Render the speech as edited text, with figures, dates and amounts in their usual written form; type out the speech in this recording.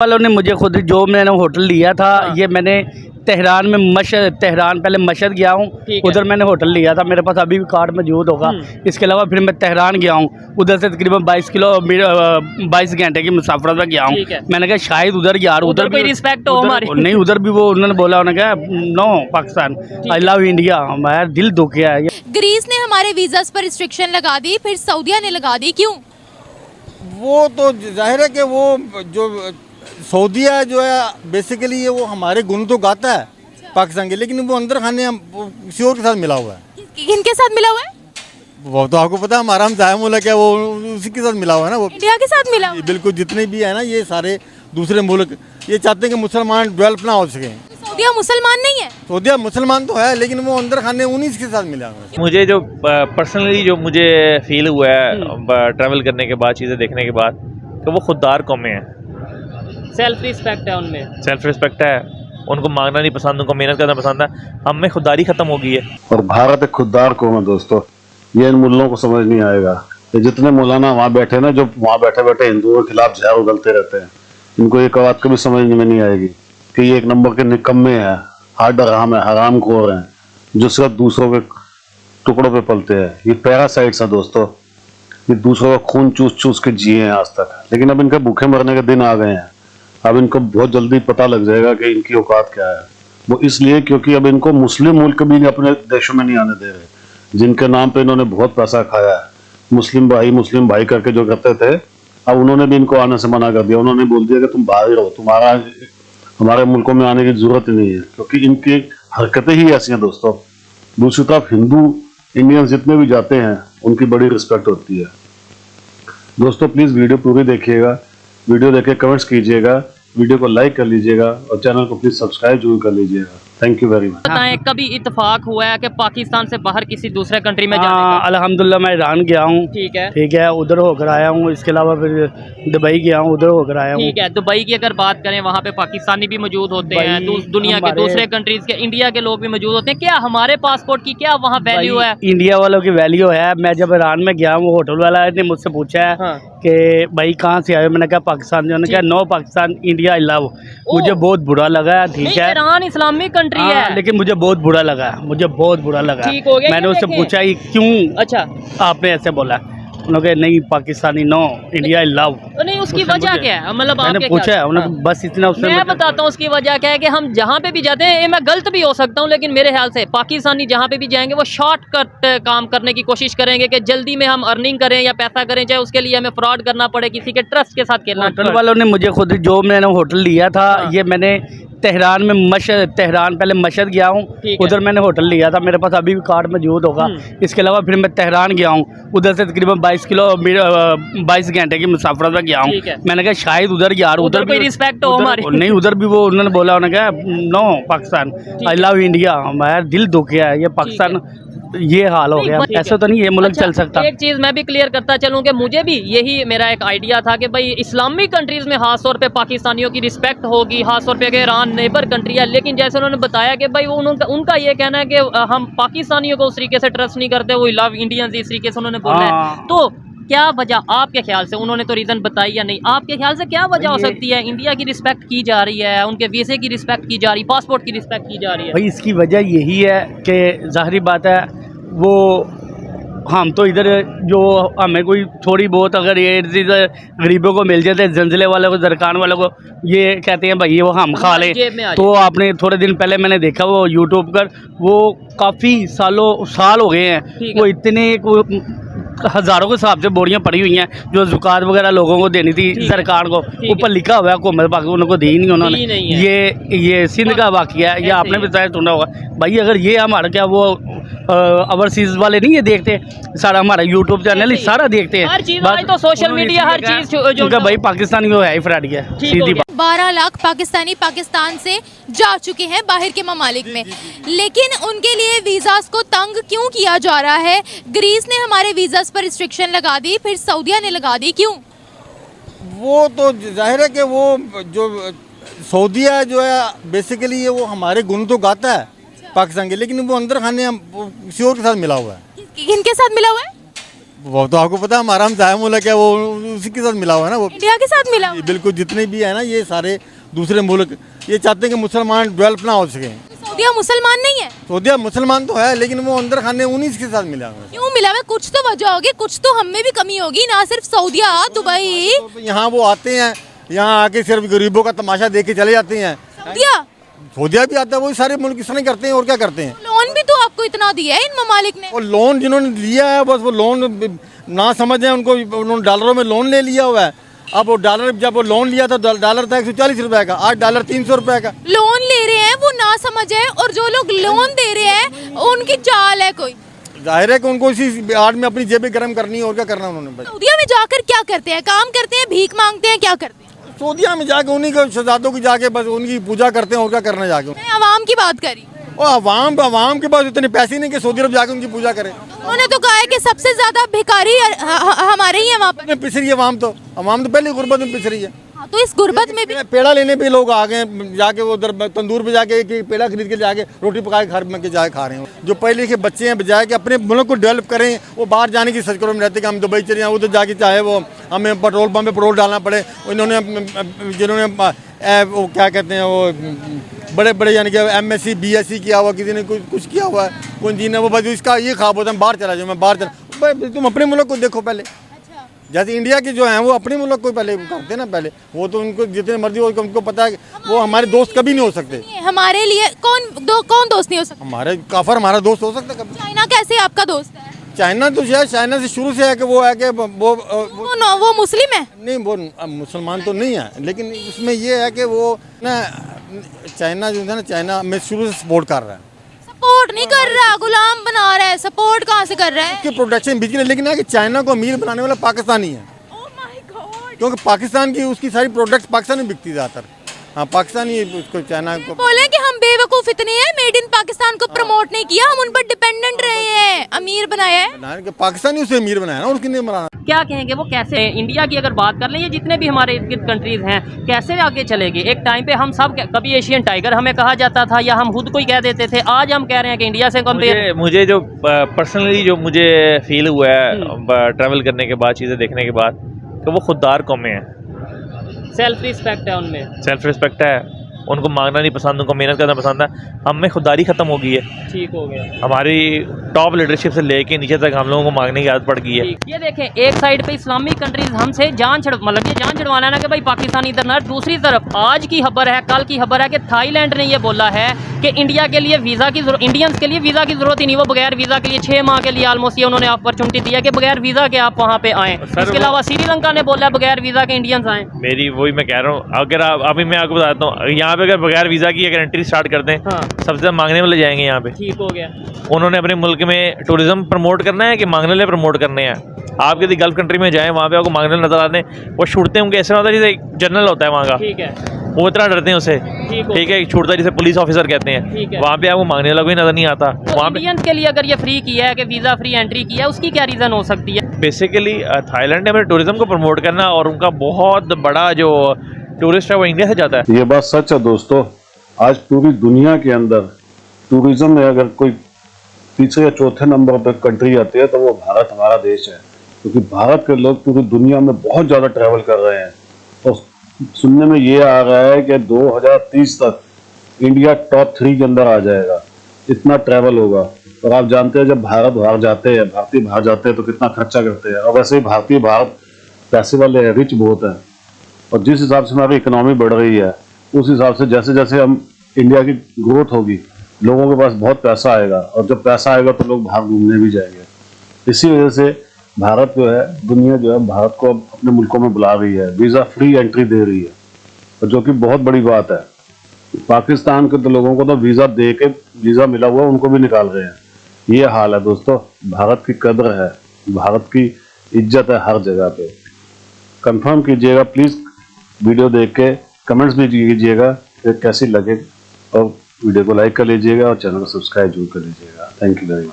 वालों ने मुझे खुद जो मैंने होटल लिया था ये मैंने तेहरान में तेहरान पहले मशहद गया हूँ, उधर मैंने होटल लिया था। मेरे पास अभी भी कार्ड मौजूद होगा। इसके अलावा फिर मैं तेहरान गया हूँ, उधर से तकरीबन 22 घंटे की मुसाफरत में गया हूँ। मैंने कहा शायद उधर यार उधर भी रिस्पेक्ट हो हमारी नहीं, उधर भी वो उन्होंने बोला, उन्होंने कहा no Pakistan, I love India. मेरा दिल दुख गया है। ग्रीस ने हमारे वीज़ास पर रिस्ट्रिक्शन लगा दी, फिर सऊदीया ने लगा दी, क्यों? वो तो जाहिर है कि वो जो सऊदीया जो है बेसिकली ये वो हमारे गुण तो गाता है पाकिस्तान के, लेकिन वो अंदर खाने किसी और के साथ मिला हुआ है। किनके साथ मिला हुआ है? वो तो आपको पता है, हमारा हमसाया मुल्क है, वो उसी के साथ मिला हुआ है ना। वो इंडिया के साथ मिला हुआ है? बिल्कुल, जितने भी है ना ये सारे दूसरे मुल्क ये चाहते हैं कि मुसलमान डेवलप ना हो सके। सऊदीया मुसलमान नहीं है? सऊदीया मुसलमान तो है, लेकिन वो अंदर खाने उन्हीं के साथ मिला हुआ है। मुझे जो पर्सनली जो मुझे फील हुआ है ट्रैवल करने के बाद, चीज़ें देखने के बाद, कि वो खुददार कौमें हैं। सेल्फ रिस्पेक्ट है उनमें, सेल्फ रिस्पेक्ट है, उनको मांगना नहीं पसंद, उनको मेहनत करना पसंद है। हम में खुददारी खत्म हो गई है। और भारत एक खुददार कौम है दोस्तों, ये इन मुल्लों को समझ नहीं आएगा। ये जितने मौलाना वहाँ बैठे ना, जो वहाँ बैठे बैठे हिंदुओं के खिलाफ जहर उगलते रहते हैं, इनको ये बात कभी समझ में नहीं आएगी कि ये एक नंबर के निकम्मे हैं, हार्ड हराम खोर हैं, जो सिर्फ दूसरों के टुकड़ों पे पलते हैं। ये पैरासाइट्स हैं दोस्तों, ये दूसरों का खून चूस चूस के जिए हैं आज तक, लेकिन अब इनके भूखे मरने के दिन आ गए हैं। अब इनको बहुत जल्दी पता लग जाएगा कि इनकी औकात क्या है। वो इसलिए क्योंकि अब इनको मुस्लिम मुल्क भी अपने देशों में नहीं आने दे रहे, जिनके नाम पे इन्होंने बहुत पैसा खाया है। मुस्लिम भाई करके जो करते थे, अब उन्होंने भी इनको आने से मना कर दिया। उन्होंने बोल दिया कि तुम बाहर ही रहो, तुम्हारा हमारे मुल्कों में आने की जरूरत ही नहीं है, क्योंकि इनकी हरकतें ही ऐसी हैं दोस्तों। दूसरी तरफ हिंदू इंडियंस जितने भी जाते हैं उनकी बड़ी रिस्पेक्ट होती है। दोस्तों प्लीज वीडियो पूरी देखिएगा, वीडियो देख के कमेंट्स कीजिएगा, वीडियो को लाइक कर लीजिएगा और चैनल को प्लीज सब्सक्राइब जरूर कर लीजिएगा। Thank you very much. बताएं, कभी इत्तेफाक हुआ है कि पाकिस्तान से बाहर किसी दूसरे कंट्री में जाने का? अल्हम्दुलिल्लाह मैं ईरान गया हूँ। ठीक है, ठीक है, उधर होकर आया हूँ। इसके अलावा फिर दुबई गया हूँ, उधर होकर आया हूँ। ठीक है। दुबई की अगर बात करें, वहाँ पे पाकिस्तानी भी मौजूद होते हैं, दुनिया के दूसरे कंट्रीज के, इंडिया के लोग भी मौजूद होते हैं। क्या हमारे पासपोर्ट की क्या वहाँ वैल्यू है? इंडिया वालों की वैल्यू है। मैं जब ईरान में गया हूँ, होटल वाला ने मुझसे पूछा है कि भाई कहाँ से आए, मैंने कहा पाकिस्तान से। उन्होंने कहा no Pakistan India I love. मुझे बहुत बुरा लगा। ठीक है, ईरान इस्लामिक कंट्री है, लेकिन मुझे बहुत बुरा लगा, मुझे बहुत बुरा लगा। ठीक हो गया। मैंने उससे पूछा कि क्यों अच्छा आपने ऐसे बोला, उन्होंने कहा नहीं Pakistani no India I love. नहीं, उसकी वजह क्या है? मतलब मैंने पूछा है, उन्होंने बस इतना। उसने मैं बताता हूँ उसकी वजह क्या है कि हम जहाँ पे भी जाते हैं, ये मैं गलत भी हो सकता हूँ, लेकिन मेरे ख्याल से पाकिस्तानी जहाँ पे भी जाएंगे वो शॉर्टकट काम करने की कोशिश करेंगे कि जल्दी में हम अर्निंग करें या पैसा करें, चाहे उसके लिए हमें फ्रॉड करना पड़े, किसी के ट्रस्ट के साथ खेलना। होटल वालों ने मुझे खुद जो मैंने होटल लिया था ये मैंने तेहरान में तेहरान पहले मशहद गया हूँ, उधर मैंने होटल लिया था। मेरे पास अभी भी कार्ड मौजूद होगा। इसके अलावा फिर मैं तेहरान गया हूँ, उधर से तकरीबन 22 घंटे की मुसाफरत में गया हूँ। मैंने कहा शायद उधर यार उधर भी रिस्पेक्ट हो हमारी नहीं, उधर भी वो उन्होंने बोला, उन्होंने कहा no Pakistan, I love India. मेरा दिल दुख गया है। ये पाकिस्तान ये हाल हो गया, ऐसा तो नहीं ये मुल्क चल सकता। एक चीज मैं भी क्लियर करता चलूं कि मुझे भी यही मेरा एक आइडिया था कि भाई इस्लामिक कंट्रीज में खास तौर पे पाकिस्तानियों की रिस्पेक्ट होगी, खास तौर पे ईरान नेबर कंट्री है। लेकिन जैसे उन्होंने बताया कि भाई उनका ये कहना है कि हम पाकिस्तानियों को उस तरीके से ट्रस्ट नहीं करते, वो लव इंडियंस इस तरीके से उन्होंने बोला है। तो क्या वजह आपके ख्याल से, उन्होंने तो रीज़न बताई या नहीं, आपके ख्याल से क्या वजह हो सकती है? इंडिया की रिस्पेक्ट की जा रही है, उनके वीज़े की रिस्पेक्ट की जा रही है, पासपोर्ट की रिस्पेक्ट की जा रही है। भाई इसकी वजह यही है कि जाहिर बात है वो हम तो इधर जो हमें कोई थोड़ी बहुत अगर ये चीज़ गरीबों को मिल जाते, जंजले वालों को, दरकान वालों को, ये कहते हैं भाई वो हम खा लें। तो आपने थोड़े दिन पहले मैंने देखा वो यूट्यूब पर, वो काफ़ी साल हो गए हैं, वो इतने हज़ारों के हिसाब से बोरियां पड़ी हुई हैं जो ज़ुकात वगैरह लोगों को देनी थी सरकार को, ऊपर लिखा हुआ है हुकूमत पाक, उनको दी नहीं उन्होंने। ये सिंध का वाक़या है, ये आपने भी शायद सुना होगा। भाई अगर ये हमारा क्या वो ओवरसीज वाले नहीं ये देखते, सारा हमारा यूट्यूब चैनल सारा देखते हैं, हर चीज़ तो सोशल मीडिया हर चीज़ जो भाई पाकिस्तानी वो है ही फ्रॉड है, सीधी बात। 12 लाख पाकिस्तानी पाकिस्तान से जा चुके हैं बाहर के ममालिक में, लेकिन उनके लिए वीज़ास को तंग क्यों किया जा रहा है? ग्रीस ने हमारे वीज़ास पर रिस्ट्रिक्शन लगा दी, फिर सऊदीया ने लगा दी, क्यों? वो तो जाहिर है कि वो जो सऊदीया जो है बेसिकली ये वो हमारे गुण तो गाता है पाकिस्तान के, लेकिन वो अंदर खाने किसी और के साथ मिला हुआ है। किनके साथ मिला हुआ है? वो तो आपको पता है हमारा हमसाया मुल्क है, वो उसी के साथ मिला हुआ है ना वो। इंडिया के साथ मिला हुआ है। बिल्कुल, जितने भी है ना ये सारे दूसरे मुल्क ये चाहते हैं कि मुसलमान डेवलप ना हो सके। सऊदिया मुसलमान नहीं है? सऊदिया मुसलमान तो है, लेकिन वो अंदर खाने उन्हीं के साथ मिला हुआ है। क्यों मिला हुआ? कुछ तो वजह होगी, कुछ तो हम में भी कमी होगी, ना सिर्फ सऊदिया, दुबई। तो यहाँ वो आते हैं, यहाँ आके सिर्फ गरीबों का तमाशा देख के चले जाते हैं। सऊदिया भी आता है, वही सारे मुल्क इस तरह करते हैं और क्या करते हैं। लोन भी तो आपको इतना दिया है इन ममालिक ने। वो लोन जिन्होंने लिया है बस वो लोन ना समझ है उनको, उन्होंने डॉलरों में लोन ले लिया हुआ है। अब वो डॉलर, जब वो लोन लिया था डॉलर था 140 रुपए का, आज डॉलर 300 रुपए का। लोन ले रहे हैं वो ना समझ है, और जो लोग लोन दे रहे हैं उनकी चाल है कोई। जाहिर है कि उनको इसी आड़ में अपनी जेबें गर्म करनी है और क्या करना है उन्होंने। सऊदिया में जाकर क्या करते हैं? काम करते हैं, भीख मांगते हैं, क्या करते हैं? सऊदिया में जाके उन्हीं को शहजादों की जाके बस उनकी पूजा करते हैं और क्या करना जाके। मैं अवाम की बात करी। और अवाम के पास इतने पैसे नहीं कि सऊदी अरब जाके उनकी पूजा करें। उन्होंने तो कहा है कि सबसे ज्यादा भिखारी हमारे ही है वहाँ पर। पिस रही है अवाम तो पहले गुर्बत में पिस रही है। हाँ, तो इस गुर्बत में भी पेड़ा लेने पे लोग आ गए, जाके वो उधर तंदूर पे जाके कि पेड़ा खरीद के जाके रोटी पका के घर में के जाके खा रहे हैं। जो पढ़े लिखे बच्चे हैं, बजाय कि अपने मुल्क को डेवलप करें, वो बाहर जाने की सचकरों में रहते कि हम दुबई चले जाएं, उधर जाके चाहे वो हमें पेट्रोल पंप पे पेट्रोल डालना पड़े। इन्होंने जिन्होंने वो क्या कहते हैं वो बड़े बड़े यानी कि MSc BSc किया हुआ, किसी ने कुछ किया हुआ है, कोई जी ने वो बस इसका ये ख्वाब होता है बाहर चला जाऊँ, मैं बाहर चला। तुम अपने मुल्क को देखो पहले। जैसे इंडिया के जो हैं वो अपने मुल्क को पहले करते हैं ना, पहले वो तो उनको जितने मर्जी हो उनको पता है कि वो हमारे दोस्त कभी नहीं हो सकते। हमारे लिए कौन दोस्त नहीं हो सकता? हमारे काफर हमारा दोस्त हो सकता है कभी। चाइना कैसे आपका दोस्त है? चाइना तो शायद चाइना से शुरू से है कि वो है कि वो मुस्लिम है? नहीं, वो मुसलमान तो नहीं है, लेकिन उसमें ये है कि वो ना चाइना जो है ना, चाइना में शुरू से सपोर्ट कर रहा है। सपोर्ट नहीं कर रहा, गुलाम बना रहा है। सपोर्ट कहाँ से कर रहा है? उसकी प्रोडक्शन बिक रही है, लेकिन है कि चाइना को अमीर बनाने वाला पाकिस्तानी है। क्योंकि पाकिस्तान की उसकी सारी प्रोडक्ट्स पाकिस्तान में बिकती ज़्यादातर। हाँ, पाकिस्तानी उसको चाइना को बोले कि हम बेवकूफ इतने हैं, मेड इन पाकिस्तान को प्रमोट नहीं किया, हम उन पर डिपेंडेंट रहे हैं, अमीर बनाया है। पाकिस्तानी उसे अमीर बनाया ना, और किसने बनाना। क्या कहेंगे वो कैसे इंडिया की अगर बात कर लें, ये जितने भी हमारे इर्द गिर्द कंट्रीज हैं कैसे आगे चलेगी? एक टाइम पे हम सब कभी एशियन टाइगर हमें कहा जाता था या हम खुद को ही कह देते थे, आज हम कह रहे हैं कि इंडिया से कंपेयर। मुझे जो पर्सनली जो मुझे फील हुआ है ट्रैवल करने के बाद, चीज़ें देखने के बाद, कि वो खुददार कौमें हैं। सेल्फ रिस्पेक्ट है उनमें, सेल्फ रिस्पेक्ट है, उनको मांगना नहीं पसंद, उनको मेहनत करना पसंद है। हम में खुददारी ख़त्म हो गई है। ठीक हो गया। हमारी टॉप लीडरशिप से लेके नीचे तक हम लोगों को मांगने की आदत पड़ गई है। ये देखें, एक साइड पे इस्लामिक कंट्रीज हमसे ये जान छुड़वाना है ना कि भाई पाकिस्तान इधर ना। दूसरी तरफ आज की खबर है, कल की खबर है कि थाईलैंड ने ये बोला है कि इंडिया के लिए वीज़ा की इंडियंस के लिए वीज़ा की ज़रूरत ही नहीं, वो बगैर वीज़ा के लिए 6 माह के लिए ऑलमोस्ट ये उन्होंने अपॉर्चुनिटी दिया कि बगैर वीज़ा के आप वहाँ पे आएँ। इसके अलावा श्रीलंका ने बोला बगैर वीज़ा के इंडियंस आएँ। मेरी वही मैं कह रहा हूँ, अगर अभी मैं आपको बताता हूँ, यहाँ पे अगर बगैर वीज़ा की अगर एंट्री स्टार्ट कर दें, हाँ, सबसे ज़्यादा मांगने वाले जाएंगे यहाँ पे। ठीक हो गया। उन्होंने अपने मुल्क में टूरिज्म प्रमोट करना है कि मांगने वाले प्रमोट करने हैं। आप यदि गल्फ कंट्री में जाएं, वहाँ पे आपको मांगने वाले नजर आते हैं, वो छूटते हैं, उनके ऐसा होता है जैसे जनरल होता है वहाँ का। ठीक है, वो इतना डरते हैं उसे। ठीक है, छूटता है जिसे पुलिस ऑफिसर कहते हैं। वहाँ पे आपको मांगने वाला कोई नजर नहीं आता। तो वहाँ पे इंडियंस के लिए अगर ये फ्री किया है कि वीज़ा फ्री एंट्री किया है, उसकी क्या रीज़न हो सकती है? बेसिकली थाईलैंड ने अपने टूरिज्म को प्रमोट करना, और उनका बहुत बड़ा जो टूरिस्ट है वो इंडिया से जाता है। ये बात सच है दोस्तों। आज पूरी दुनिया के अंदर टूरिज्म में अगर कोई तीसरे या चौथे नंबर पर कंट्री आती है तो वो भारत हमारा देश है, क्योंकि भारत के लोग पूरी दुनिया में बहुत ज़्यादा ट्रैवल कर रहे हैं। और सुनने में ये आ रहा है कि 2030 तक इंडिया टॉप 3 के अंदर आ जाएगा, इतना ट्रैवल होगा। और आप जानते हैं जब भारतीय बाहर जाते हैं तो कितना खर्चा करते हैं। और वैसे ही भारत पैसे वाले हैं, रिच बहुत है। और जिस हिसाब से हमारी इकोनॉमी बढ़ रही है, उस हिसाब से जैसे जैसे हम इंडिया की ग्रोथ होगी, लोगों के पास बहुत पैसा आएगा, और जब पैसा आएगा तो लोग बाहर घूमने भी जाएंगे। इसी वजह से भारत जो है, दुनिया जो है भारत को अब अपने मुल्कों में बुला रही है, वीज़ा फ्री एंट्री दे रही है, और जो कि बहुत बड़ी बात है। पाकिस्तान के तो लोगों को तो वीज़ा दे के, वीज़ा मिला हुआ उनको भी निकाल रहे हैं। ये हाल है दोस्तों। भारत की कद्र है, भारत की इज्जत है हर जगह पे। कंफर्म कीजिएगा प्लीज़, वीडियो देख के कमेंट्स भी कीजिएगा कि कैसी लगे, और वीडियो को लाइक कर लीजिएगा और चैनल को सब्सक्राइब जरूर कर लीजिएगा। Thank you very much.